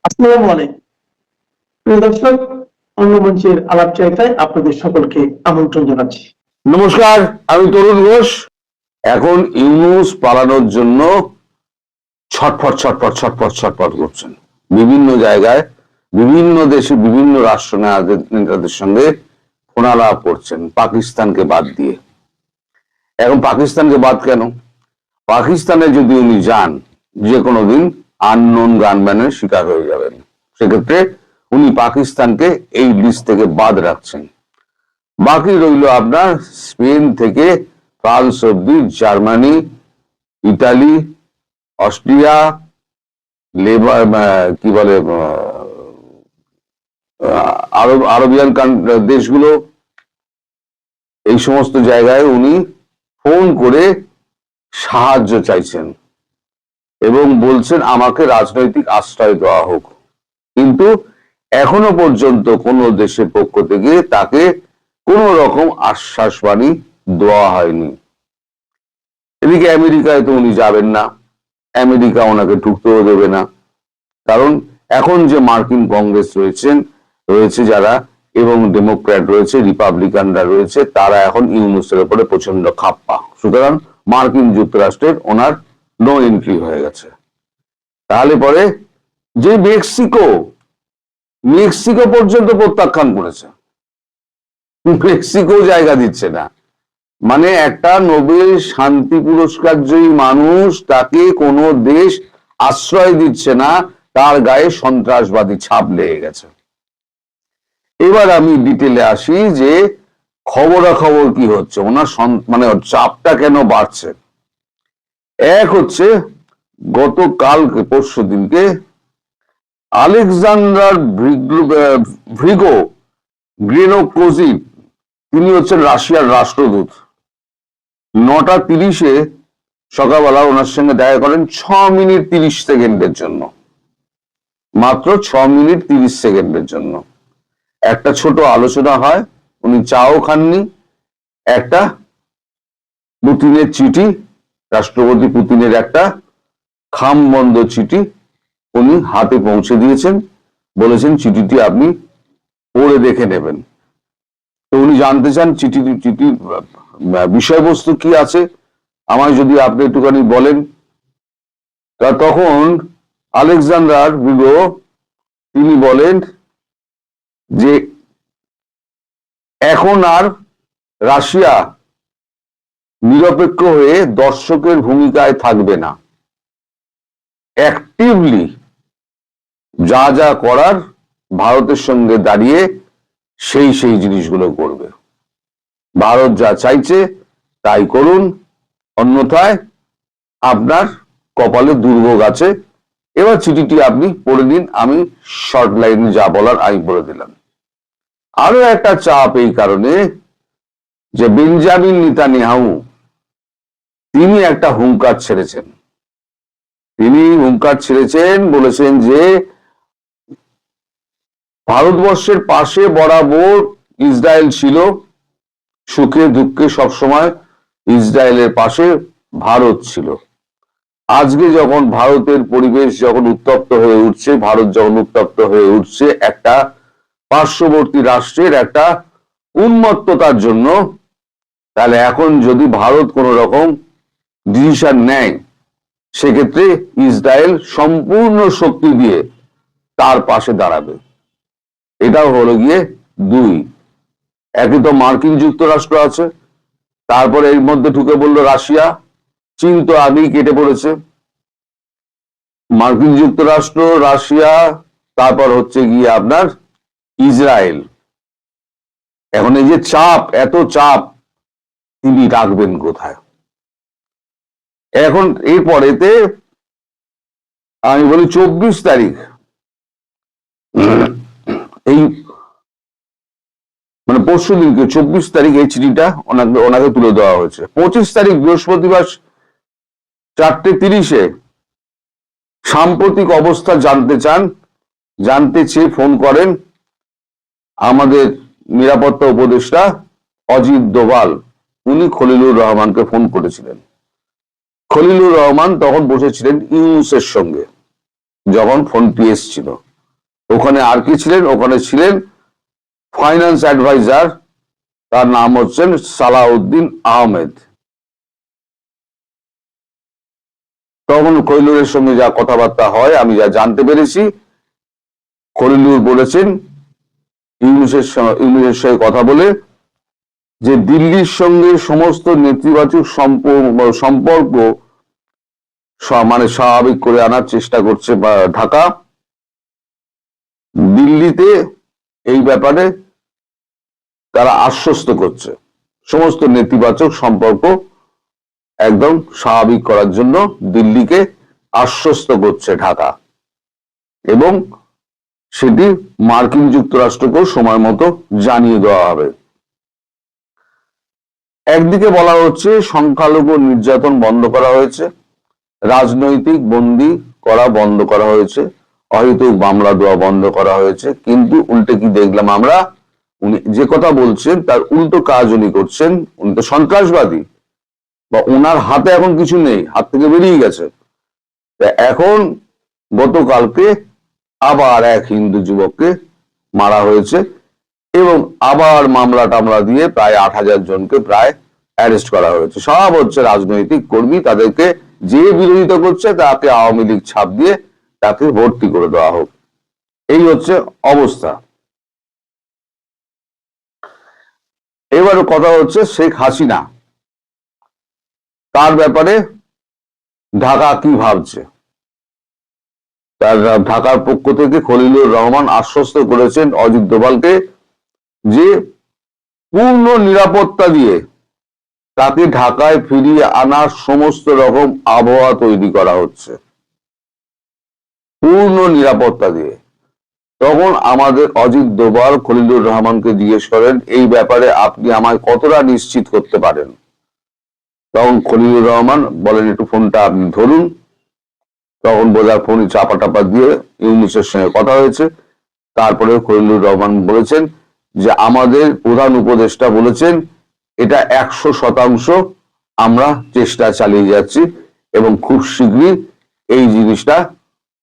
আসসালামু আলাইকুম প্রিয় দর্শক, অন্য মঞ্চের আলাপচারিতায় আপনাদের সকলকে আমন্ত্রণ জানাচ্ছি। নমস্কার, আমি তরুণ ঘোষ। এখন ইউনূস পালানোর জন্য ছটফট ছটফট ছটফট ছটফট করছেন বিভিন্ন জায়গায়, বিভিন্ন দেশে, বিভিন্ন রাষ্ট্র নেতাদের সঙ্গে ফোনালাপ করছেন পাকিস্তানকে বাদ দিয়ে। এখন পাকিস্তানকে বাদ কেন? পাকিস্তানে যদি উনি যান, যে কোনো দিন আননোন গানম্যানের শিকার হয়ে যাবেন। সেক্ষেত্রে উনি পাকিস্তানকে এই লিস্ট থেকে বাদ রাখছেন। বাকি রইল আপনার স্পেন থেকে ফ্রান্স অব্দি, জার্মানি, ইতালি, অস্ট্রিয়া, লেবার কি বলে আরবিয়ান দেশগুলো, এই সমস্ত জায়গায় উনি ফোন করে সাহায্য চাইছেন এবং বলছেন আমাকে রাজনৈতিক আশ্রয় দেওয়া হোক। কিন্তু এখনো পর্যন্ত কোনো দেশের পক্ষ থেকে তাকে কোন রকম আশ্বাসবাণী দেওয়া হয়নি। এদিকে আমেরিকায় তো উনি যাবেন না, আমেরিকা ওনাকে ঢুকতেও দেবে না। কারণ এখন যে মার্কিন কংগ্রেস রয়েছে যারা, এবং ডেমোক্র্যাট রয়েছে, রিপাবলিকানরা রয়েছে, তারা এখন ইউনূসের উপরে প্রচন্ড খাপ্পা। সুতরাং মার্কিন যুক্তরাষ্ট্রের ওনার নো এন্ট্রি হয়ে গেছে। তাহলে পরে যে মেক্সিকো পর্যন্ত প্রত্যাখ্যান করেছে, মেক্সিকো জায়গা দিচ্ছে না। মানে একটা নোবেল শান্তি পুরস্কার জয়ী মানুষ, তাকে কোনো দেশ আশ্রয় দিচ্ছে না, তার গায়ে সন্ত্রাসবাদী ছাপ লেগে গেছে। এবার আমি ডিটেলে আসি যে খবরাখবর কি হচ্ছে, ওনার মানে চাপটা কেন বাড়ছে। এক হচ্ছে, গতকালকে পরশু দিনকে আলেকজান্ডার গ্রেনোকোজিভ, তিনি হচ্ছেন রাশিয়ার রাষ্ট্রদূত। 9:30-এ সকালবেলা ওনার সঙ্গে দেখা করেন 6 মিনিট 30 সেকেন্ডের জন্য, মাত্র 6 মিনিট 30 সেকেন্ডের জন্য একটা ছোট আলোচনা হয়। উনি চাও খাননি, একটা পুতিনের চিঠি, রাষ্ট্রপতি পুতিনের একটা খামবন্ধ চিঠি উনি হাতে পৌঁছে দিয়েছেন, বলেছেন চিঠিটি আপনি পড়ে দেখে নেবেন। তো উনি জানতে চান চিঠির বিষয়বস্তু কি আছে, আমায় যদি আপনি একটুখানি বলেন। তখন আলেকজান্ডার ভিগো তিনি বলেন যে এখন আর রাশিয়া নিরপেক্ষ হয়ে দর্শকের ভূমিকায় থাকবে না, অ্যাক্টিভলি যা যা করার ভারতের সঙ্গে দাঁড়িয়ে সেই জিনিসগুলো করবে। ভারত যা চাইছে তাই করুন, অন্যথায় আপনার কপালে দুর্ভোগ আছে। এবার চিঠিটি আপনি পড়ে নিন, আমি শর্ট লাইনে যা বলার আমি বলে দিলাম। আরো একটা চাপ এই কারণে যে বেঞ্জামিন নেতানিয়াহু তিনি একটা হুঙ্কার ছেড়েছেন। বলেছেন যে ভারতবর্ষের পাশে বরাবর ইসরায়েল ছিল, সুখে দুঃখে সবসময় ইসরায়েলের পাশে ভারত ছিল। আজকে যখন ভারতের পরিবেশ যখন উত্তপ্ত হয়ে উঠছে, ভারত যখন উত্তপ্ত হয়ে উঠছে একটা পার্শ্ববর্তী রাষ্ট্রের একটা উন্মত্ততার জন্য, তাহলে এখন যদি ভারত কোন রকম ডিসিশন নেয়, সেক্ষেত্রে ইসরায়েল সম্পূর্ণ শক্তি দিয়ে তার পাশে দাঁড়াবে। এটাও হলো গিয়ে দুই। একই তো মার্কিন যুক্তরাষ্ট্র আছে, তারপরে এর মধ্যে ঢুকে বলল রাশিয়া, চীন তো আগেই কেটে পড়েছে। মার্কিন যুক্তরাষ্ট্র, রাশিয়া, তারপর হচ্ছে গিয়ে আপনার ইসরায়েল। এখন এই যে চাপ, এত চাপ তিনি রাখবেন কোথায়? এখন এরপরেতে আমি বলি 24 তারিখ, এই মানে পরশু দিনকে 24 তারিখ এই চিঠিটা ওনাকে তুলে দেওয়া হয়েছে। 25 তারিখ বৃহস্পতিবার 4:30-এ সাম্প্রতিক অবস্থা জানতে চেয়ে ফোন করেন আমাদের নিরাপত্তা উপদেষ্টা অজিত দোভাল। উনি খলিলুর রহমানকে ফোন করেছিলেন। খলিলুর রহমান তখন বসেছিলেন ইউনূসের সঙ্গে, যখন ফোনটি এসেছিল। ওখানে আর কি ছিলেন? ওখানে ছিলেন ফাইন্যান্স অ্যাডভাইজার, তার নাম হচ্ছেন সালাউদ্দিন আহমেদ। তখন খলিলুরের সঙ্গে যা কথাবার্তা হয়, আমি যা জানতে পেরেছি, খলিলুর বলেছেন ইউনূসের সঙ্গে কথা বলে যে দিল্লির সঙ্গে সমস্ত নেতিবাচক সম্পর্ক মানে স্বাভাবিক করে আনার চেষ্টা করছে ঢাকা। দিল্লিতে এই ব্যাপারে তারা আশ্বস্ত করছে সমস্ত নেতিবাচক সম্পর্ক একদম স্বাভাবিক করার জন্য দিল্লিকে আশ্বস্ত করছে ঢাকা, এবং সেটি মার্কিন যুক্তরাষ্ট্রকেও সময় মতো জানিয়ে দেওয়া হবে। একদিকে বলা হচ্ছে সংখ্যালঘু নির্যাতন বন্ধ করা হয়েছে, রাজনৈতিক বন্দী করা বন্ধ করা হয়েছে, অহেতুক মামলা দেওয়া বন্ধ করা হয়েছে, কিন্তু উল্টে কি দেখলাম আমরা? উনি যে কথা বলছেন তার উল্টো কাজ উনি করছেন। উনি তো সন্ত্রাসবাদী, বা ওনার হাতে এখন কিছু নেই, হাত থেকে বেরিয়ে গেছে। এখন গতকালকে আবার এক হিন্দু যুবককে মারা হয়েছে, এবং আবার মামলা টামলা দিয়ে প্রায় 8,000 জনকে প্রায় অ্যারেস্ট করা হয়েছে। সব হচ্ছে রাজনৈতিক কর্মী, তাদেরকে যে বিরোধিতা করছে তাকে আওয়ামী লীগ ছাপ দিয়ে তাকে ভর্তি করে দেওয়া হোক, এই হচ্ছে অবস্থা। এবার কথা হচ্ছে শেখ হাসিনা, তার ব্যাপারে ঢাকা কি ভাবছে। তার ঢাকার পক্ষ থেকে খলিলুর রহমান আশ্বস্ত করেছেন অজিত দোভালকে যে পূর্ণ নিরাপত্তা দিয়ে তাকে ঢাকায় ফিরিয়ে আনার সমস্ত রকম আবহাওয়া তৈরি করা হচ্ছে, পূর্ণ নিরাপত্তা দিয়ে। তখন আমাদের অজিত দোভাল খলিলুর রহমানকে জিজ্ঞেস করেন, এই ব্যাপারে আপনি আমায় কতটা নিশ্চিত করতে পারেন? তখন খলিলুর রহমান বলেন, একটু ফোনটা আপনি ধরুন। তখন বোঝার ফোনে চাপা টাপা দিয়ে ইউনূসের সঙ্গে কথা হয়েছে। তারপরে খলিলুর রহমান বলেছেন যে আমাদের প্রধান উপদেষ্টা বলেছেন এটা 100% আমরা চেষ্টা চালিয়ে যাচ্ছি, এবং খুব শীঘ্রই এই জিনিসটা,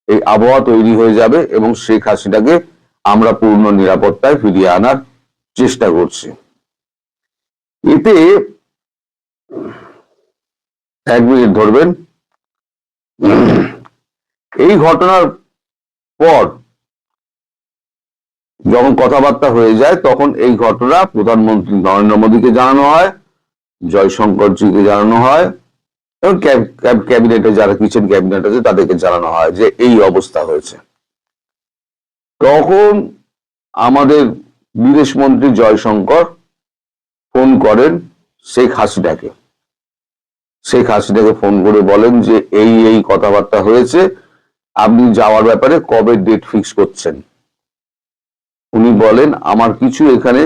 এই আবহাওয়া তৈরি হয়ে যাবে, এবং শেখ হাসিনাকে আমরা পূর্ণ নিরাপত্তায় ফিরিয়ে আনার চেষ্টা করছি। এতে 1 মিনিট ধরবেন। এই ঘটনার পর যখন কথাবার্তা হয়ে যায়, তখন এই ঘটনা প্রধানমন্ত্রী নরেন্দ্র মোদীকে জানানো হয়, জয়শঙ্করজিকে জানানো হয়, এবং ক্যাবিনেটে যারা কিচেন ক্যাবিনেট আছে তাদেরকে জানানো হয় যে এই অবস্থা হয়েছে। তখন আমাদের বিদেশমন্ত্রী জয়শঙ্কর ফোন করেন শেখ হাসিনাকে। শেখ হাসিনাকে ফোন করে বলেন যে এই কথাবার্তা হয়েছে, আপনি যাওয়ার ব্যাপারে কবে ডেট ফিক্স করছেন? উনি বলেন, আমার কিছু এখানে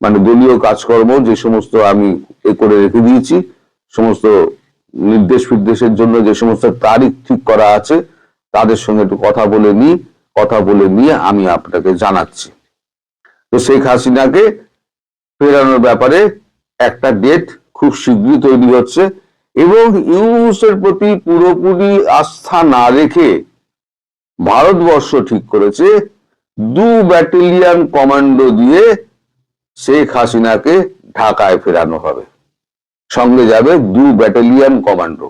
মানে দলীয় কাজকর্ম যে সমস্ত আমি করে রেখে দিয়েছি, সমস্ত নির্দেশ ফির্দেশের জন্য যে সমস্ত তারিখ ঠিক করা আছে, তাদের সঙ্গে একটু কথা বলে নিয়ে আমি আপনাকে জানাচ্ছি। তো শেখ হাসিনাকে ফেরানোর ব্যাপারে একটা ডেট খুব শীঘ্রই তৈরি হচ্ছে, এবং ইউনূসের প্রতি পুরোপুরি আস্থা না রেখে ভারতবর্ষ ঠিক করেছে 2 ব্যাটালিয়ন কমান্ডো দিয়ে শেখ হাসিনাকে ঢাকায় ফেরানো হবে। সঙ্গে যাবে 2 ব্যাটালিয়ন কমান্ডো।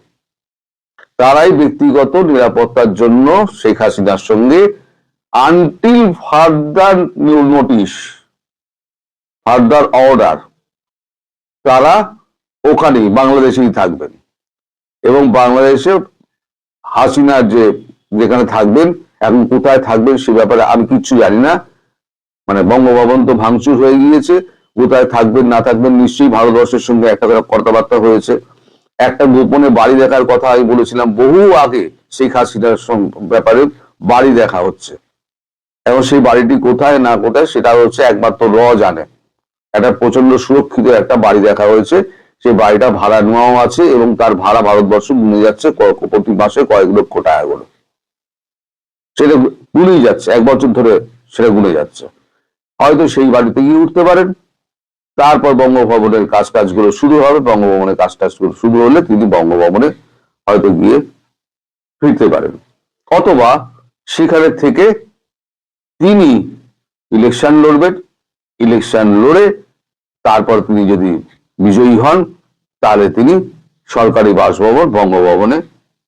তারাই ব্যক্তিগত নিরাপত্তার জন্য শেখ হাসিনার সঙ্গে until further notice, further order, তারা ওখানেই বাংলাদেশেই থাকবেন, এবং বাংলাদেশে হাসিনা যেখানে থাকবেন, এখন কোথায় থাকবেন সে ব্যাপারে আমি কিচ্ছু জানি না। মানে বঙ্গভবন তো ভাঙচুর হয়ে গিয়েছে, কোথায় থাকবেন না থাকবেন নিশ্চয়ই ভারতবর্ষের সঙ্গে একটা কথাবার্তা হয়েছে। একটা গোপনে বাড়ি দেখার কথা আমি বলেছিলাম বহু আগে, শেখ হাসিনার ব্যাপারে বাড়ি দেখা হচ্ছে। এখন সেই বাড়িটি কোথায় না কোথায় সেটা হচ্ছে একমাত্র জানে। একটা প্রচন্ড সুরক্ষিত একটা বাড়ি দেখা হয়েছে, সেই বাড়িটা ভাড়া নেওয়াও আছে, এবং তার ভাড়া ভারতবর্ষ গুনে যাচ্ছে প্রতি মাসে কয়েক লক্ষ টাকা করে। সেটা গুনেই যাচ্ছে, 1 বছর ধরে সেটা গুনে যাচ্ছে। হয়তো সেই বাড়িতে গিয়ে উঠতে পারেন, তারপর বঙ্গভবনের কাজগুলো শুরু হবে। বঙ্গভবনের কাজগুলো শুরু হলে তিনি বঙ্গভবনে হয়তো গিয়ে ফিরতে পারেন, অথবা সেখানে থেকে তিনি ইলেকশন লড়বেন, ইলেকশন লড়ে তারপর তিনি যদি বিজয়ী হন তাহলে তিনি সরকারি বাসভবন বঙ্গভবনে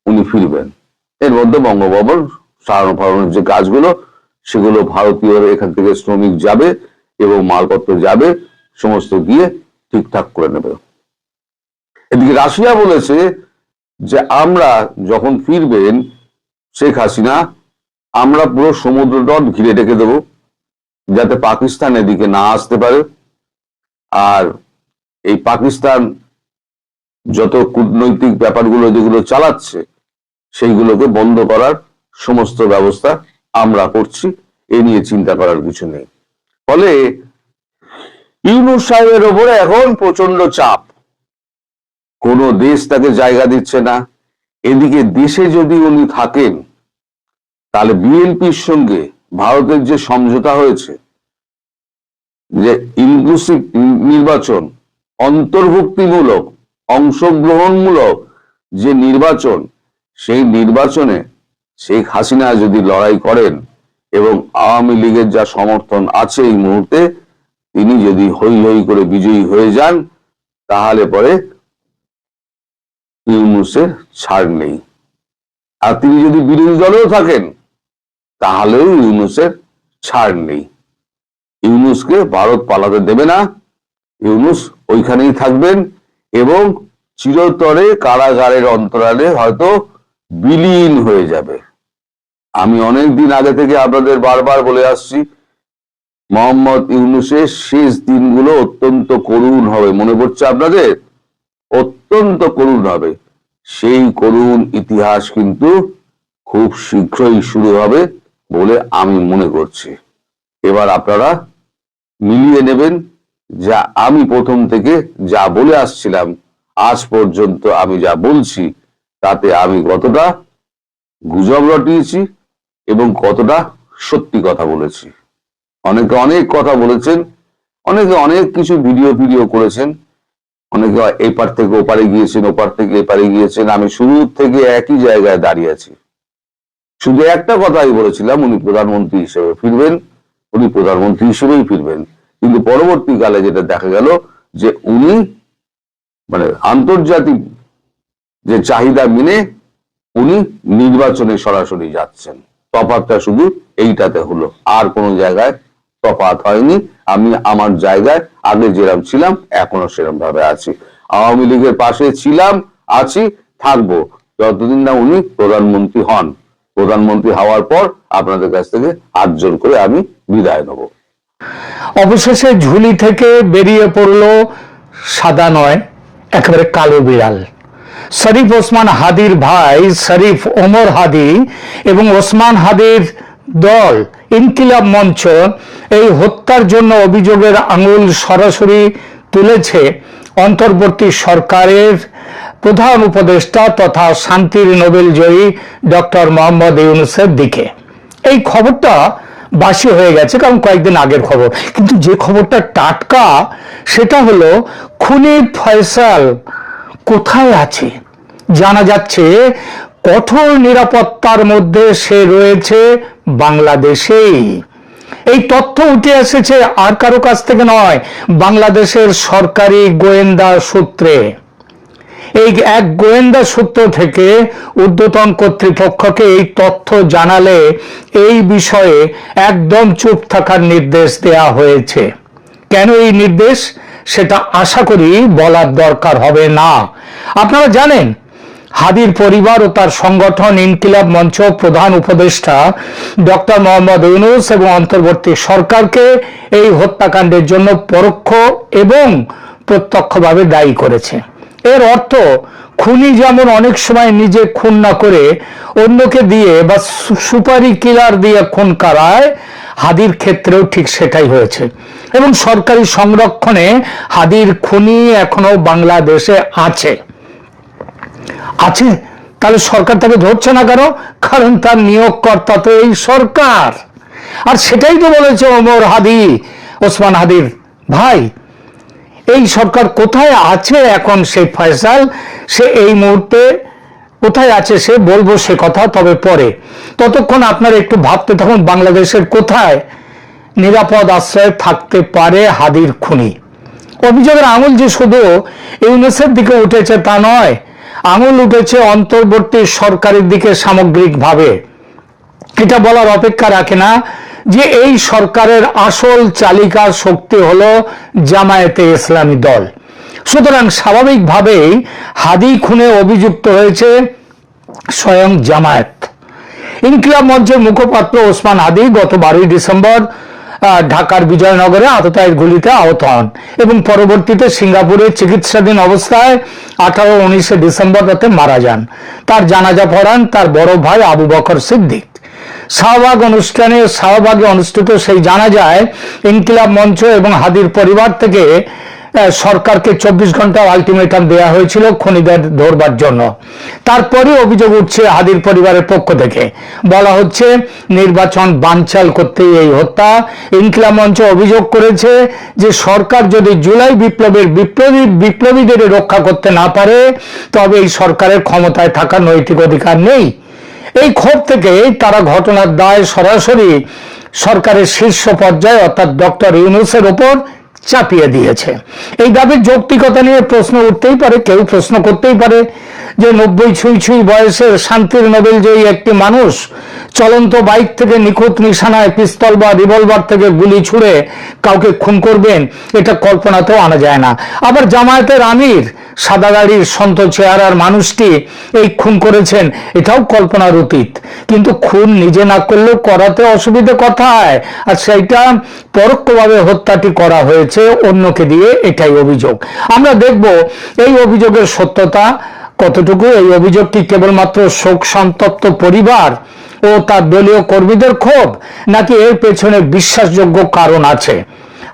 উনি ফিরবেন। এর মধ্যে বঙ্গভবন সারানো ফারানোর যে কাজগুলো সেগুলো ভারতীয় এখান থেকে শ্রমিক যাবে এবং মালপত্র যাবে, সমস্ত গিয়ে ঠিকঠাক করে নেবে। এদিকে রাশিয়া বলেছে যে আমরা যখন ফিরবেন শেখ হাসিনা, আমরা পুরো সমুদ্র তট ঘিরে রেখে দেব যাতে পাকিস্তান এদিকে না আসতে পারে, আর এই পাকিস্তান যত কূটনৈতিক ব্যাপারগুলো যেগুলো চালাচ্ছে সেইগুলোকে বন্ধ করার সমস্ত ব্যবস্থা আমরা করছি, এ নিয়ে চিন্তা করার কিছু নেই। ফলে ইউনূস সাহেবের ওপরে এখন প্রচন্ড চাপ, কোন দেশ তাকে জায়গা দিচ্ছে না। এদিকে দেশে যদি উনি থাকেন তাহলে বিএনপির সঙ্গে ভারতের যে সমঝোতা হয়েছে যে ইনক্লুসিভ নির্বাচন, অন্তর্ভুক্তিমূলক অংশগ্রহণমূলক যে নির্বাচন, সেই নির্বাচনে শেখ হাসিনা যদি লড়াই করেন এবং আওয়ামী লীগের যা সমর্থন আছে এই মুহূর্তে, তিনি যদি হই হই করে বিজয়ী হয়ে যান তাহলে পরে ইউনূসের ছাড় নেই। আর তিনি যদি বিরোধী দলেও থাকেন তাহলেও ইউনূসের ছাড় নেই। ইউনূসকে ভারত পালাতে দেবে না, ইউনূস ওইখানেই থাকবেন এবং চিরতরে কারাগারের অন্তরালে হয়তো বিলীন হয়ে যাবে। আমি অনেকদিন আগে থেকে আপনাদের বারবার বলে আসছি, মোহাম্মদ ইউনূসের শেষ দিনগুলো অত্যন্ত করুণ হবে। মনে পড়ছে আপনাদের? অত্যন্ত করুণ হবে। সেই করুণ ইতিহাস কিন্তু খুব শীঘ্রই শুরু হবে বলে আমি মনে করছি। এবার আপনারা মিলিয়ে নেবেন যা আমি প্রথম থেকে যা বলে আসছিলাম, আজ পর্যন্ত আমি যা বলছি তাতে আমি কতটা গুজব রটিয়েছি এবং কতটা সত্যি কথা বলেছি। অনেকে অনেক কথা বলেছেন, অনেকে অনেক কিছু ভিডিও করেছেন, অনেকে এপার থেকে ওপারে গিয়েছেন, ওপার থেকে এপারে গিয়েছেন। আমি শুরু থেকে একই জায়গায় দাঁড়িয়ে আছি। শুধু একটা কথাই বলেছিলাম, উনি প্রধানমন্ত্রী হিসেবে ফিরবেন, উনি প্রধানমন্ত্রী হিসেবেই ফিরবেন। কিন্তু পরবর্তীকালে যেটা দেখা গেল যে উনি মানে আন্তর্জাতিক যে চাহিদা মেনে উনি নির্বাচনে সরাসরি যাচ্ছেন। তফাৎটা শুধু এইটাতে হলো, আর কোনো জায়গায় তফাৎ হয়নি। আমি আমার জায়গায় আগে যেরকম ছিলাম এখনো সেরকম ভাবে আছি। আওয়ামী লীগের পাশে ছিলাম, আছি, থাকবো যতদিন না উনি প্রধানমন্ত্রী হন। প্রধানমন্ত্রী হওয়ার পর আপনাদের কাছ থেকে হাত জোর করে আমি বিদায় নেব। অবশেষে ঝুলি থেকে বেরিয়ে পড়ল সাদা নয়, একেবারে কালো বিড়াল। শরীফ ওসমান হাদির ভাই শরীফ ওমর হাদি এবং ওসমান হাদির দল ইনকিলাব মঞ্চ এই হত্যার জন্য অভিযোগের আঙুল সরাসরি তুলেছে অন্তর্বর্তী সরকারের প্রধান উপদেষ্টা তথা শান্তির নোবেল জয়ী ডক্টর মোহাম্মদ ইউনূসের দিকে। এই খবরটা বাসি হয়ে গেছে, কারণ কয়েকদিন আগের খবর, কিন্তু যে খবরটা টাটকা সেটা হলো খুনি ফয়সাল কোথায় আছে। জানা যাচ্ছে কঠোর নিরাপত্তার মধ্যে সে রয়েছে বাংলাদেশেই। এই তথ্য উঠে এসেছে আর কারো কাছ থেকে নয়, বাংলাদেশের সরকারি গোয়েন্দা সূত্রে। এই এক গোয়েন্দা সূত্র থেকে ঊর্ধ্বতন কর্তৃপক্ষকে এই তথ্য জানালে এই বিষয়ে একদম চুপ থাকার নির্দেশ দেয়া হয়েছে। কেন এই নির্দেশ সেটা আশা করি বলার দরকার হবে না। আপনারা জানেন হাদির পরিবার ও তার সংগঠন ইনকিলাব মঞ্চ প্রধান উপদেষ্টা ডক্টর মোহাম্মদ ইউনূস এবং অন্তর্বর্তী সরকারকে এই হত্যাকাণ্ডের জন্য পরোক্ষ এবং প্রত্যক্ষভাবে দায়ী করেছে। এর অর্থ খুনি যেমন অনেক সময় নিজে খুন না করে অন্যকে দিয়ে বা সুপারি কিলার দিয়ে খুন করায়, হাদির ক্ষেত্রেও ঠিক সেটাই হয়েছে এবং সরকারি সংরক্ষণে হাদির খুনি এখনো বাংলাদেশে আছে। তাহলে সরকার তাকে ধরছে না কেন? কারণ তার নিয়োগকর্তা তো এই সরকার। আর সেটাই তো বলেছে ওমর হাদি, ওসমান হাদির ভাই। এই সরকার কোথায় আছে এখন? সেই ফয়সাল সে এই মুহূর্তে কোথায় আছে সে, বলবো সে কথা তবে পরে। ততক্ষণ আপনারা একটু ভাবতে থাকুন বাংলাদেশের কোথায় নিরাপদ আশ্রয়ে থাকতে পারে হাদির খুনি। অভিযোগের আঙুল যে শুধু ইউনূসের দিকে উঠেছে তা নয়, আঙুল উঠেছে অন্তর্বর্তী সরকারের দিকে সামগ্রিকভাবে। এটা বলার অপেক্ষা রাখে না যে এই সরকারের আসল চালিকা শক্তি হলো জামায়াতে ইসলামী দল। সুতরাং স্বাভাবিকভাবেই হাদি খুনে অভিযুক্ত হয়েছে স্বয়ং জামায়াত। ইনকিলাব মঞ্চের মুখপাত্র ওসমান হাদি গত 12 ডিসেম্বর ঢাকার বিজয়নগরে আততায়ীর গুলিতে আহত হন এবং পরবর্তীতে সিঙ্গাপুরে চিকিৎসাধীন অবস্থায় 18-19 ডিসেম্বর রাতে মারা যান। তার জানাজা পড়ান তার বড় ভাই আবু বকর সিদ্দিক। শাহবাগে অনুষ্ঠিত সেই জানাজায় ইনকিলাব মঞ্চ এবং হাদির পরিবার থেকে সরকারকে 24 ঘন্টা আলটিমেটাম দেওয়া হয়েছিল খুনিদের ধরবার জন্য। তারপরে অভিযোগ উঠছে হাদির পরিবারের পক্ষ থেকে, বলা হচ্ছে নির্বাচন বানচাল করতে এই হত্যা। ইনকিলাব মঞ্চ অভিযোগ করেছে যে সরকার যদি জুলাই বিপ্লবের বিপ্লবীদের রক্ষা করতে না পারে তবে এই সরকারের ক্ষমতায় থাকার নৈতিক অধিকার নেই। এই ক্ষোভ থেকে তারা ঘটনার দায় সরাসরি সরকারের শীর্ষ পর্যায়ে অর্থাৎ ডক্টর ইউনূসের উপর চাপিয়ে দিয়েছে। এই দাবির যৌক্তিকতা নিয়ে প্রশ্ন উঠতেই পারে, কেউ প্রশ্ন করতেই পারে যে 90 ছুঁই বয়সের শান্তির নোবেল জয়ী একটি মানুষ চলন্ত বাইক থেকে নিখুঁত নিশানায় পিস্তল বা রিভলভার থেকে গুলি ছুড়ে কাউকে খুন করবেন, এটা কল্পনাতেও আনা যায় না। আবার জামায়াতের আমির সাদা গাড়ির সন্ত চেহারার মানুষটি এই খুন করেছেন, এটাও কল্পনার অতীত। কিন্তু খুন নিজে না করলেও করাতে অসুবিধা কোথায়? আর সেইটা পরোক্ষভাবে হত্যাটি করা হয়েছে অন্যকে দিয়ে, এটাই অভিযোগ। আমরা দেখব এই অভিযোগের সত্যতা কতটুকু। এই অভিযোগ কি কেবলমাত্র শোক সন্তপ্ত পরিবার ও তার দলীয় কর্মীদের ক্ষোভ, নাকি এর পেছনে বিশ্বাসযোগ্য কারণ আছে?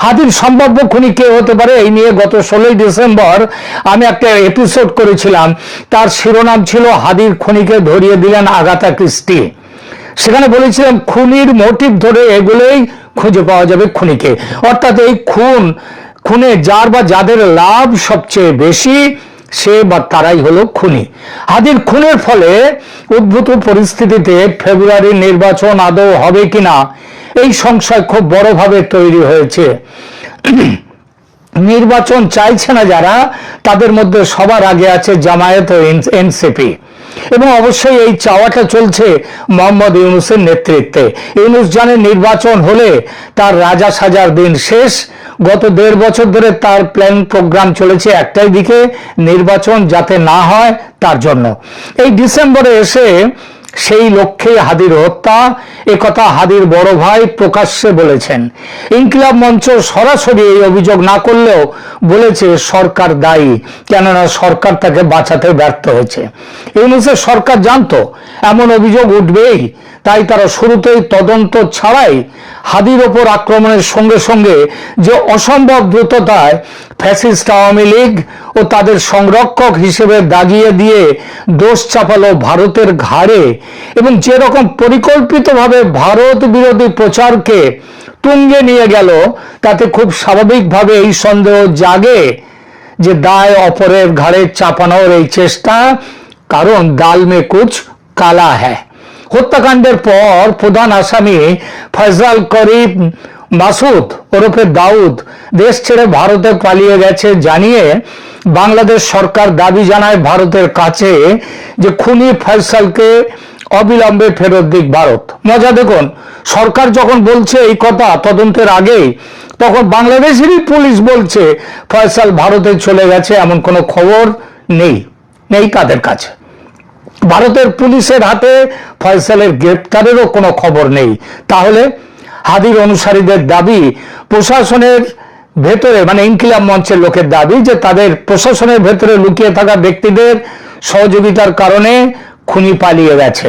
হাদির সম্ভাব্য খুনি কে হতে পারে এই নিয়ে গত 16 ডিসেম্বর আমি একটা এপিসোড করেছিলাম। তার শিরোনাম ছিল হাদির খুনিকে ধরিয়ে দিলেন আগাথা ক্রিস্টি। সেখানে বলেছিলাম খুনির মোটিভ ধরে এগুলোই খুঁজে পাওয়া যাবে খুনিকে। অর্থাৎ এই খুনে যার বা যাদের লাভ সবচেয়ে বেশি সে বা তারাই হলো খুনি। হাদির খুনের ফলে উদ্ভূত পরিস্থিতিতে ফেব্রুয়ারির নির্বাচন আদৌ হবে কিনা এই সংশয় খুব বড়ভাবে তৈরি হয়েছে। নির্বাচন চাইছে না যারা, তাদের মধ্যে সবার আগে আছে জামায়াত ও এনসিপি। এবং অবশ্যই এই চাওয়াটা চলছে মোহাম্মদ ইউনূসের নেতৃত্বে। ইউনূস জানে নির্বাচন হলে তার রাজা সাজার দিন শেষ। গত 1.5 বছর ধরে তার প্ল্যান প্রোগ্রাম চলেছে একটাই দিকে, নির্বাচন যাতে না হয় তার জন্য। এই ডিসেম্বরে এসে সেই লক্ষ্যে হাদির হত্যা, একথা হাদির বড় ভাই প্রকাশ্যে বলেছেন। ইনকিলাব মঞ্চ সরাসরি এই অভিযোগ না করলেও বলেছে সরকার দায়ী, কেননা সরকার তাকে বাঁচাতে ব্যর্থ হয়েছে। ইউনূসের সরকার জানতো এমন অভিযোগ উঠবেই, তাই তারা শুরুতেই তদন্ত ছাড়াই হাদির ওপর আক্রমণের সঙ্গে সঙ্গে যে অসম্ভব দ্রুততায় ফ্যাসিস্ট আওয়ামী লীগ ও তাদের সংরক্ষক হিসেবে দাগিয়ে দিয়ে দোষ চাপালো ভারতের ঘাড়ে এবং যেরকম পরিকল্পিতভাবে ভারত বিরোধী প্রচারকে তুঙ্গে নিয়ে গেল, তাতে খুব স্বাভাবিকভাবে এই সন্দেহ জাগে যে দায় অপরের ঘাড়ে চাপানোর এই চেষ্টা, কারণ দাল মে কুছ কালা হ্যায়। হত্যাকাণ্ডের পর প্রধান আসামি ফয়সাল করিম মাসুদ ওরফে দাউদ দেশ ছেড়ে ভারতে পালিয়ে গেছে জানিয়ে বাংলাদেশ সরকার দাবি জানায় ভারতের কাছে যে খুনি ফয়সালকে অবিলম্বে ফেরত দিক ভারত। মজা দেখুন, সরকার যখন বলছে এই কথা তদন্তের আগেই, তখন বাংলাদেশেরই পুলিশ বলছে ফয়সাল ভারতে চলে গেছে, এমন কোনো খবর নেই তাদের কাছে। ভারতের পুলিশের হাতে ফয়সালের গ্রেপ্তারেরও কোনো খবর নেই। তাহলে হাদির অনুসারীদের দাবি প্রশাসনের ভেতরে, মানে ইনকিলাব মঞ্চের লোকের দাবি যে তাদের প্রশাসনের ভেতরে লুকিয়ে থাকা ব্যক্তিদের সহযোগিতার কারণে খুনি পালিয়ে গেছে,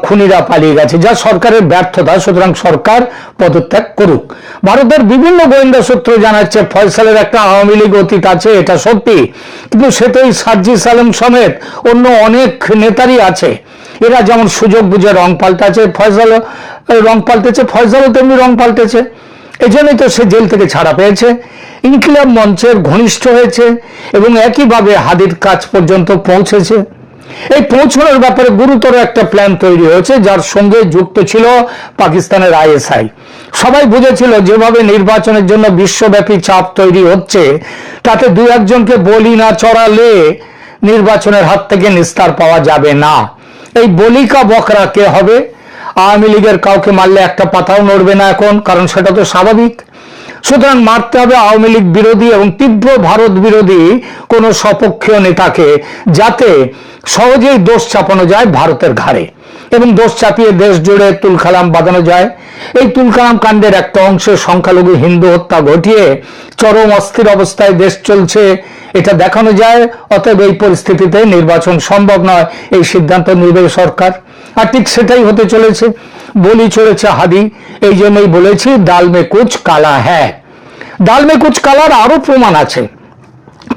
খুনিরা পালিয়ে গেছে, যা সরকারের ব্যর্থতা। সুতরাং সরকার পদত্যাগ করুক। ভারতের বিভিন্ন গোয়েন্দা সূত্র জানাচ্ছে ফয়সালের একটা আওয়ামী লীগ অতীত আছে, এটা সত্যি, কিন্তু সেটাই সার্জিস আলম সমেত অন্য অনেক নেতারই আছে। এরা যেমন সুযোগ বুঝে রং পাল্টাচ্ছে, ফয়সালও তেমনি রং পাল্টেছে। এই জন্যই তো সে জেল থেকে ছাড়া পেয়েছে, ইনকিলাব মঞ্চের ঘনিষ্ঠ হয়েছে এবং একইভাবে হাদির কাছ পর্যন্ত পৌঁছেছে। এই পৌঁছানোর ব্যাপারে গুরুতর একটা প্ল্যান তৈরি হয়েছে, যার সঙ্গে যুক্ত ছিল পাকিস্তানের আইএসআই। সবাই বুঝেছিল যেভাবে নির্বাচনের জন্য বিশ্বব্যাপী চাপ তৈরি হচ্ছে, তাতে দু একজনকে বলি না চড়ালে নির্বাচনের হাত থেকে নিস্তার পাওয়া যাবে না। এই বলিকা বকরা কে হবে? আওয়ামী লীগের কাউকে মারলে একটা পাতাও নড়বে না এখন, কারণ সেটা তো স্বাভাবিক। সুতরাং মারতে হবে আওয়ামী লীগ বিরোধী এবং তীব্র ভারত বিরোধী কোন সপক্ষীয় নেতাকে, যাতে সহজেই দোষ চাপানো যায় ভারতের ঘাড়ে এবং দোষ চাপিয়ে দেশ জুড়ে তুলকালাম বাঁধানো যায়। এই তুলকালাম কাণ্ডের একটা অংশে সংখ্যালঘু হিন্দু হত্যা ঘটিয়ে চরম অস্থির অবস্থায় দেশ চলছে, এটা দেখানো যায়। অতএব এই পরিস্থিতিতে নির্বাচন সম্ভব নয়, এই সিদ্ধান্ত নেবে সরকার। আর ঠিক সেটাই হতে চলেছে, বলি চলেছে হাদি। এই জন্যই বলেছি দাল মে কুচ কালা হ্যাঁ। দাল মে কুচ কালার আরো প্রমাণ আছে।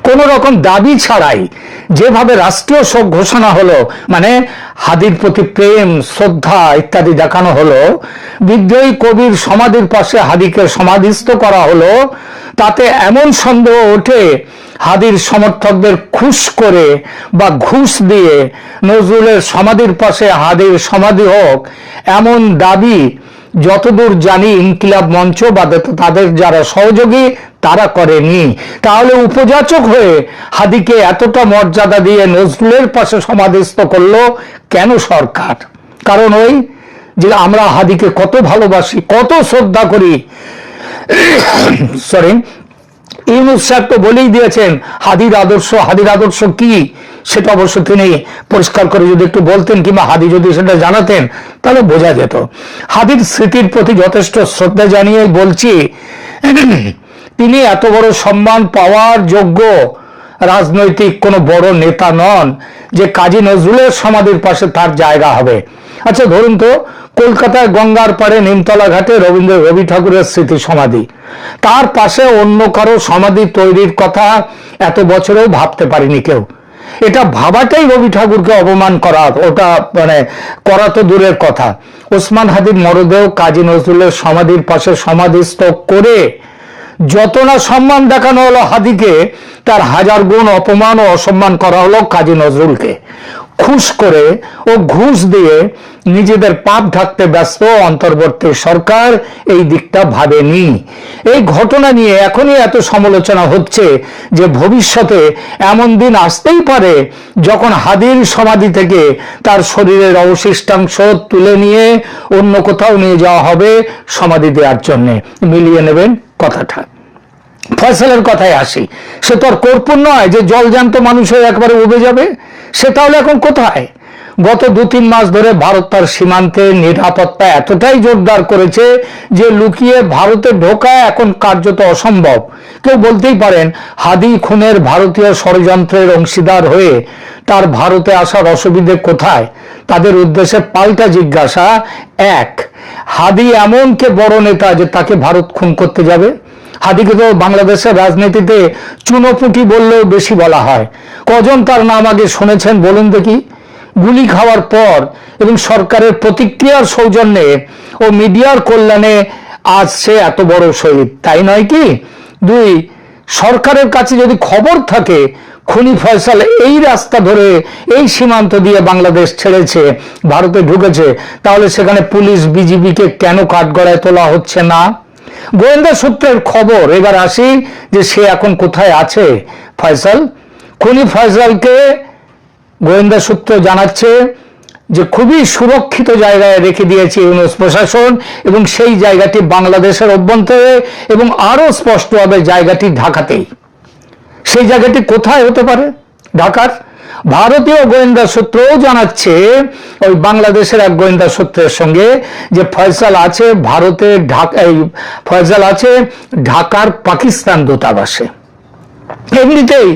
কোন রকম দাবি ছাড়াই যেভাবে রাষ্ট্রীয় শোক ঘোষণা হলো, মানে হাদির প্রতি প্রেম শ্রদ্ধা ইত্যাদি দেখানো হলো, বিদ্রোহী কবির সমাধির পাশে হাদিকে সমাধিস্থ করা হলো, তাতে এমন সন্দেহ ওঠে হাদির সমর্থকদের খুশ করে বা ঘুষ দিয়ে নজরুলের সমাধির পাশে হাদির সমাধি হোক, এমন দাবি যতদূর জানি ইনকিলাব মঞ্চ বা তাদের যারা সহযোগী তারা করেনি। তাহলে উপযাচক হয়ে হাদিকে এতটা মর্যাদা দিয়ে নজরুলের পাশে সমাধিস্থ করলো কেন সরকার? কারণ ওই যে আমরা হাদিকে কত ভালোবাসি, কত শ্রদ্ধা করি। সরি, ইউনূস সাহেব তো বলেই দিয়েছেন হাদির আদর্শ কি, সেটা অবশ্য তিনি পরিষ্কার করে যদি একটু বলতেন কিংবা হাদি যদি সেটা জানাতেন তাহলে বোঝা যেত। হাদির স্মৃতির প্রতি যথেষ্ট শ্রদ্ধা জানিয়ে বলছি, তিনি এত বড় সম্মান পাওয়ার যোগ্য রাজনৈতিক কোনো বড় নেতা নন যে কাজী নজরুলের সমাধির পাশে তার জায়গা হবে। আচ্ছা ধরুন তো, কলকাতায় গঙ্গার পাড়ে নিমতলা ঘাটে রবি ঠাকুরের স্মৃতি সমাধি, তার পাশে অন্য কারো সমাধি তৈরির কথা এত বছরেও ভাবতে পারিনি কেউ। এটা ভাবাটাই রবি ঠাকুরকে অপমান করা, ওটা মানে করা তো দূরের কথা। ওসমান হাদির মরদেহ কাজী নজরুলের সমাধির পাশে সমাধিস্থ করে যত না সম্মান দেখানো হলো হাদিকে, তার হাজার গুণ অপমান ও অসম্মান করা হলো কাজী নজরুলকে। খুশ করে ও ঘুষ দিয়ে নিজেদের পাপ ঢাকতে ব্যস্ত অন্তর্বর্তী সরকার এই দিকটা ভাবেনি। এই ঘটনা নিয়ে এখনই এত সমালোচনা হচ্ছে যে ভবিষ্যতে এমন দিন আসতেই পারে যখন হাদির সমাধি থেকে তার শরীরের অবশিষ্টাংশ তুলে নিয়ে অন্য কোথাও নিয়ে যাওয়া হবে সমাধি দেওয়ার জন্য। মিলিয়ে নেবেন কথাটা। ফয়সালের কথায় আসি, সে তো আর কর্পূর নয় যে জলজান্ত মানুষ হয়ে একবারে উবে যাবে। সে তাহলে এখন কোথায়? গত 2-3 মাস ধরে ভারত তার সীমান্তে নিরাপত্তা এতটাই জোরদার করেছে যে লুকিয়ে ভারতে ঢোকা এখন কার্যত অসম্ভব। কেউ বলতেই পারেন হাদি খুনের ভারতীয় ষড়যন্ত্রের অংশীদার হয়ে তার ভারতে আসার অসুবিধে কোথায়? তাদের উদ্দেশ্যে পাল্টা জিজ্ঞাসা, এক, হাদি এমন কে বড় নেতা যে তাকে ভারত খুন করতে যাবে? হাদিকে তো বাংলাদেশের রাজনীতিতে চুনোপুটি বললেও বেশি বলা হয়। কজন তার নাম আগে শুনেছেন বলুন দেখি? গুলি খাওয়ার পর এবং সরকারের প্রতিক্রিয়ার সৌজন্যে ও মিডিয়ার কল্যাণে আজ সে এত বড় শহীদ, তাই নয় কি? 2, সরকারের কাছে যদি খবর থাকে খুনি ফয়সাল এই রাস্তা ধরে এই সীমান্ত দিয়ে বাংলাদেশ ছেড়েছে, ভারতে ঢুকেছে, তাহলে সেখানে পুলিশ বিজিবিকে কেন কাঠগড়ায় তোলা হচ্ছে না? গোয়েন্দা সূত্রের খবর, এবার আসি যে সে এখন কোথায় আছে ফয়সাল। খুনি ফয়সালকে গোয়েন্দা সূত্র জানাচ্ছে যে খুবই সুরক্ষিত জায়গায় রেখে দিয়েছে ইউনূস প্রশাসন, এবং সেই জায়গাটি বাংলাদেশের অভ্যন্তরে এবং আরো স্পষ্টভাবে জায়গাটি ঢাকাতেই। সেই জায়গাটি কোথায় হতে পারে? ঢাকার। ভারতীয় গোয়েন্দা সূত্রও জানাচ্ছে ওই বাংলাদেশের এক গোয়েন্দা সূত্রের সঙ্গে যে ফয়সাল আছে ভারতের ফয়সাল আছে ঢাকার পাকিস্তান দূতাবাসে। এমনিতেই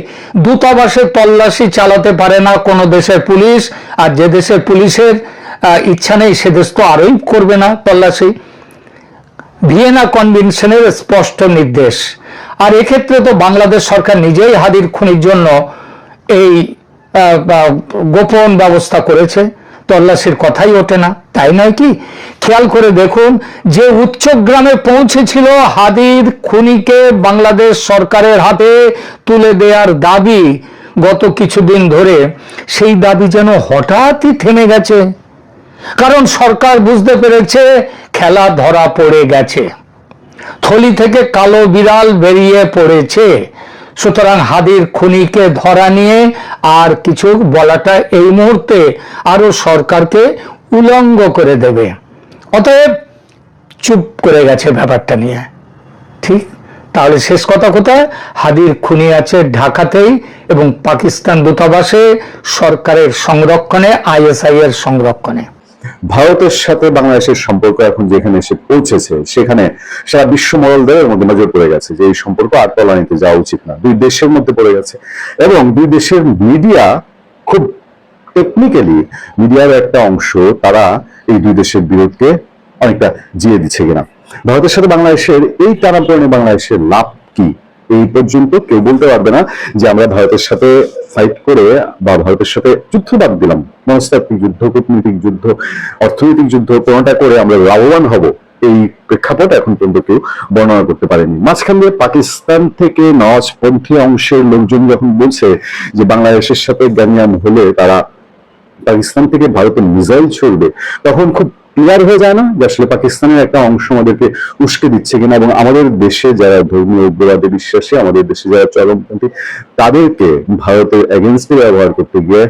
দূতাবাসে তল্লাশি চালাতে পারে না কোনো দেশের পুলিশ, আর যে দেশের পুলিশের ইচ্ছা নেই সে দেশ তো আরোই করবে না তল্লাশি। ভিয়েনা কনভেনশনের স্পষ্ট নির্দেশ। আর এক্ষেত্রে তো বাংলাদেশ সরকার নিজেই হাদির খুনির জন্য এই গোপন ব্যবস্থা করেছে, তল্লাশির কথাই ওঠে না, তাই নয় কি? খেয়াল করে দেখুন, যে উচ্চগ্রামে পৌঁছেছিল হাদির খুনিকে বাংলাদেশ সরকারের হাতে তুলে দেওয়ার দাবি, গত কিছুদিন ধরে সেই দাবি যেন হঠাৎই থেমে গেছে, কারণ সরকার বুঝতে পেরেছে খেলা ধরা পড়ে গেছে, থলি থেকে কালো বিড়াল বেরিয়ে পড়েছে। সুতরাং হাদির খুনিকে ধরা নিয়ে আর কিছু বলাটা এই মুহূর্তে আরো সরকারকে উলঙ্গ করে দেবে। অতএব চুপ করে গেছে ব্যাপারটা নিয়ে। ঠিক, তাহলে শেষ কথা কোথায়? হাদির খুনি আছে ঢাকাতেই এবং পাকিস্তান দূতাবাসে, সরকারের সংরক্ষণে, আইএসআই এর সংরক্ষণে। ভারতের সাথে বাংলাদেশের সম্পর্ক এখন যেখানে এসে পৌঁছেছে, সেখানে সারা বিশ্ব মহলদের মধ্যে নজর পড়ে গেছে যে এই সম্পর্ক আর তলানিতে যাওয়া উচিত না, দুই দেশের মধ্যে পড়ে গেছে। এবং দুই দেশের মিডিয়া খুব টেকনিক্যালি, মিডিয়ার একটা অংশ তারা এই দুই দেশের বিরোধকে অনেকটা জিয়ে দিচ্ছে কিনা। ভারতের সাথে বাংলাদেশের এই টানাপোড়েনে বাংলাদেশের লাভ কি এই পর্যন্ত কেউ বলতে পারবে না যে আমরা ভারতের সাথে ফাইট করে বা ভারতের সাথে যুদ্ধ বাদ দিলাম, মনস্তাত্ত্বিক যুদ্ধ, কূটনৈতিক যুদ্ধ, অর্থনৈতিক যুদ্ধ কোনটা করে আমরা লাভবান হব, এই প্রেক্ষাপট এখন পর্যন্ত কেউ বর্ণনা করতে পারেনি। মাঝখান দিয়ে পাকিস্তান থেকে নওয়াজপন্থী অংশের লোকজন যখন বলছে যে বাংলাদেশের সাথে জ্ঞানীয়ান হলে তারা পাকিস্তান থেকে ভারতের মিসাইল ছড়বে, তখন খুব ক্লিয়ার হয়ে যায় না যে আসলে পাকিস্তানের একটা অংশ আমাদেরকে উস্কে দিচ্ছে কিনা। এবং আমাদের দেশে যারা ধর্মীয় উগ্রবাদে বিশ্বাসী, আমাদের দেশে যারা চরমপন্থী, তাদেরকে ভারতের এগেনস্টে ব্যবহার করতে গিয়ে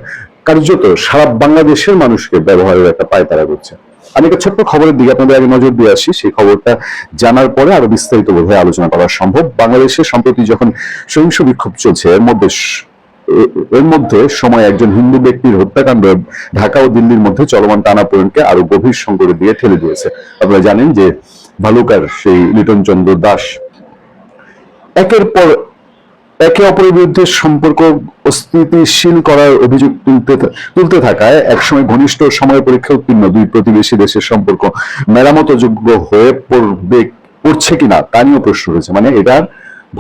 কার্যত সারা বাংলাদেশের মানুষকে ব্যবহারের একটা পায়তারা করছে। আমি একটা ছোট্ট খবরের দিকে আপনাদের আগে নজর দিয়ে আসি, সেই খবরটা জানার পরে আরো বিস্তারিত বোধহয় আলোচনা করা সম্ভব। বাংলাদেশে সম্প্রতি যখন সহিংস বিক্ষোভ চলছে, এর মধ্যে সময় একজন হিন্দু ব্যক্তির হত্যাকাণ্ড ঢাকা ও দিল্লির মধ্যে চলমান টানাপোড়েনকে আরো গভীর সংকটের দিকে ঠেলে দিয়েছে। আপনারা জানেন যে ভালুকার সেই লিটন চন্দ্র দাস একে অপরের বিরুদ্ধে সম্পর্ক অস্থিতিশীল করার অভিযোগ তুলতে থাকায় একসময় ঘনিষ্ঠ সময় পরীক্ষা উত্তীর্ণ দুই প্রতিবেশী দেশের সম্পর্ক মেরামতযোগ্য হয়ে পড়ছে কিনা তা নিয়েও প্রশ্ন রয়েছে। মানে এটার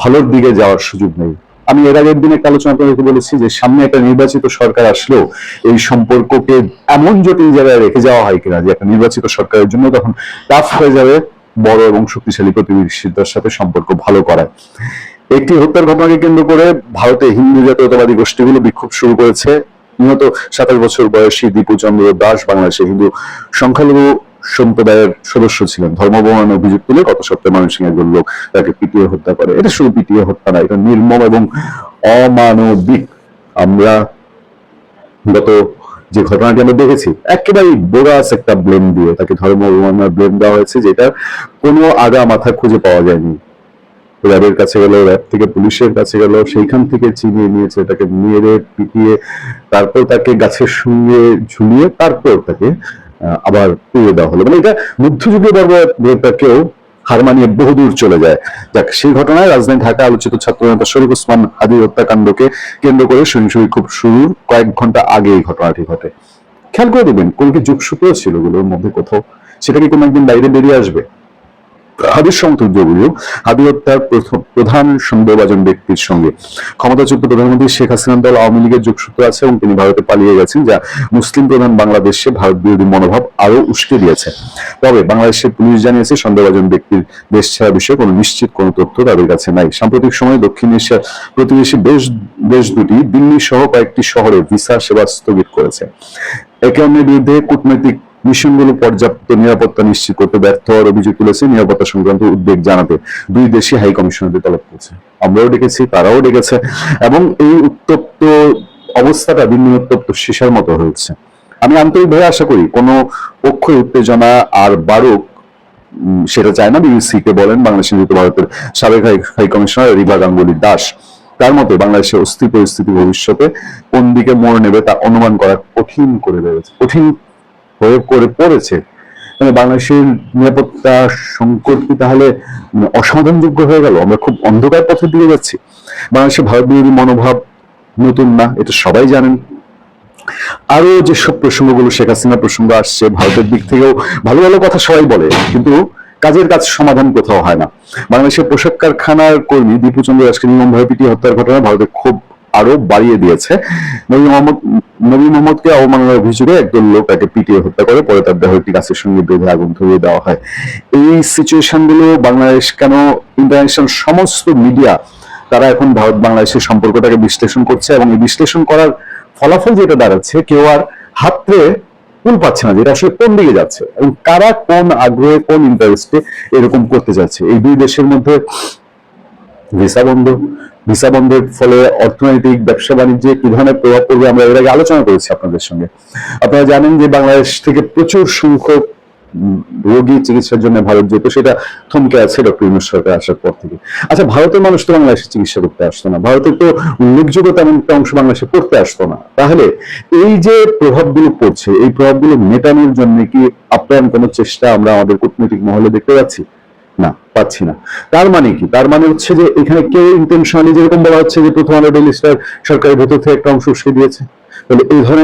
ভালোর দিকে যাওয়ার সুযোগ নেই। আমি এর আগের দিন একটা আলোচনা আপনাদেরকে বলেছি যে সামনে একটা নির্বাচিত সরকার আসলেও এই সম্পর্ককে এমন জটিল জায়গায় রেখে যাওয়া হয় কিনা যে একটা নির্বাচিত সরকারের জন্য তখন টাফ হয়ে যাবে বড় এবং শক্তিশালী প্রতিবেশীদের সাথে সম্পর্ক ভালো করায়। একটি হত্যার ঘটনাকে কেন্দ্র করে ভারতে হিন্দু জাতীয়তাবাদী গোষ্ঠীগুলো বিক্ষোভ শুরু করেছে। নিহত 27 বছর বয়সী দীপু চন্দ্র দাস বাংলাদেশের হিন্দু সংখ্যালঘু সম্প্রদায়ের সদস্য ছিলেন। ধর্মবর্ণনের অভিযোগ তুলে গত সপ্তাহে ময়মনসিংহের একজন লোক তাকে পিটিয়ে হত্যা করে। এটা শুধু পিটিয়ে হত্যা না, এটা নির্মম এবং অমানবিক। আমরা গত যে ঘটনাটি আমরা দেখেছি, একেবারে বোগাস একটা ব্লেম দিয়ে তাকে ধর্মবর্ণনার ব্লেম দেওয়া হয়েছে, যেটা কোনো আগা মাথা খুঁজে পাওয়া যায়নি। র্যাবের কাছে গেল, র্যাব থেকে পুলিশের কাছে গেল, সেইখান থেকে চিনিয়ে নিয়েছে, তাকে মেরে পিটিয়ে তারপর তাকে গাছের সঙ্গে ঝুলিয়ে তারপর তাকে আবার পুড়িয়ে দেওয়া হলো। মানে এটা মধ্যযুগীয় বর্বরতাকেও হার মানিয়ে বহুদূর চলে যায়। যাক, সেই ঘটনায় রাজধানী ঢাকা আলোচিত ছাত্র নেতা শরীফ ওসমান হাদির হত্যাকাণ্ডকে কেন্দ্র করে সহিংস বিক্ষোভ শুরুর কয়েক ঘন্টা আগে এই ঘটনাটি ঘটে। খেয়াল করে দেবেন কোন কি যোগসূত্র ছিল ওগুলোর মধ্যে কোথাও, সেটা কি কোনো একদিন বাইরে বেরিয়ে আসবে? হাদির সমর্থকগুলো হাদি হত্যার প্রধান সন্দেহভাজন ব্যক্তির সঙ্গে ক্ষমতাচ্যুত প্রধানমন্ত্রী শেখ হাসিনার দল আওয়ামী লীগের যোগসূত্র আছে এবং তিনি ভারতে পালিয়ে গেছেন, যা মুসলিম প্রধান বাংলাদেশে ভারত বিরোধী মনোভাব আরো উস্কে দিয়েছে। তবে বাংলাদেশের পুলিশ জানিয়েছে সন্দেহভাজন ব্যক্তির দেশ ছাড়া বিষয়ে কোনো নিশ্চিত কোনো তথ্য তাদের কাছে নাই। সাম্প্রতিক সময়ে দক্ষিণ এশিয়ার প্রতিবেশী দেশ দুটি দিল্লি সহ কয়েকটি শহরে ভিসা সেবা স্থগিত করেছে। একে অন্যের বিরুদ্ধে কূটনৈতিক মিশনগুলো পর্যাপ্ত নিরাপত্তা নিশ্চিত করতে ব্যর্থ হওয়ার অভিযোগ তুলেছে। নিরাপত্তা সংক্রান্ত উদ্বেগ জানাতে দুই দেশই হাই কমিশনারদের তলব করেছে। আমরাও ডেকেছি, তারাও ডেকেছে, এবং এই উত্তপ্ত অবস্থাটা দিন দিন উত্তপ্ত সীসার মতো হয়েছে। আমি আন্তরিকভাবে আশা করি কোনো পক্ষই উত্তেজনা আর বাড়ুক সেটা চায় না। বিবিসি কে বলেন বাংলাদেশে নিযুক্ত ভারতের সাবেক হাই কমিশনার রিভা গাঙ্গুলি দাস। তার মতে বাংলাদেশের অস্থির পরিস্থিতি ভবিষ্যতে কোন দিকে মোড় নেবে তা অনুমান করা কঠিন করে পড়েছে। মানে বাংলাদেশের নিরাপত্তা সংকট কি তাহলে অসমাধানযোগ্য হয়ে গেল? আমরা খুব অন্ধকার পথে দিয়ে যাচ্ছি। বাংলাদেশের ভারত বিরোধী মনোভাব নতুন না, এটা সবাই জানেন। আরো যেসব প্রসঙ্গগুলো, শেখ হাসিনা প্রসঙ্গ আসছে, ভারতের দিক থেকেও ভালো ভালো কথা সবাই বলে, কিন্তু কাজের কাজ সমাধান কোথাও হয় না। বাংলাদেশের পোশাক কারখানার কর্মী দীপু চন্দ্র দাসকে নির্মমভাবে পিটিয়ে হত্যার ঘটনা ভারতের ক্ষোভ আরো বাড়িয়ে দিয়েছে। নবী মোহাম্মদকে অবমাননার অভিযোগে একদল লোক তাকে পিটিয়ে হত্যা করে, পরে তার দেহ একটি গাছের সঙ্গে বেঁধে আগুন ধরিয়ে দেওয়া হয়। এই সিচুয়েশন গুলো বাংলাদেশ কেন ইন্টারন্যাশনাল সমস্ত মিডিয়া তারা এখন ভারত বাংলাদেশের সম্পর্কটাকে বিশ্লেষণ করছে, এবং এই বিশ্লেষণ করার ফলাফল যেটা দাঁড়াচ্ছে, কেউ আর হাতে কুল পাচ্ছে না যেটা আসলে কোন দিকে যাচ্ছে এবং কারা কোন আগ্রহে কোন ইন্টারেস্টে এরকম করতে যাচ্ছে। এই দুই দেশের মধ্যে ভিসা বন্ধের ফলে অর্থনৈতিক ব্যবসা বাণিজ্যে কি ধরনের প্রভাব পড়বে আমরা এর আগে আলোচনা করেছি আপনাদের সঙ্গে। আপনারা জানেন যে বাংলাদেশ থেকে প্রচুর সংখ্যক রোগী চিকিৎসার জন্য ভারত যেত, সেটা থমকে আছে ডক্টর ইউনূস সরকার আসার পর থেকে। আচ্ছা, ভারতের মানুষ তো বাংলাদেশে চিকিৎসা করতে আসতো না, ভারতের তো উল্লেখযোগ্য তেমন একটা অংশ বাংলাদেশে পড়তে আসতো না। তাহলে এই যে প্রভাবগুলো পড়ছে, এই প্রভাবগুলো মেটানোর জন্য কি আপ্রাণ কোনো চেষ্টা আমরা আমাদের কূটনৈতিক মহলে দেখতে পাচ্ছি? না, পাচ্ছি না। তার মানে কি? তার মানে হচ্ছে যে এখানে কেউ ইন্টেনশনালি, যেরকম বলা হচ্ছে যে প্রথম আলো ডেইলি স্টার সরকারের ভেতর থেকে একটা অংশ উস্কে দিয়েছে, তাহলে এই ধরনের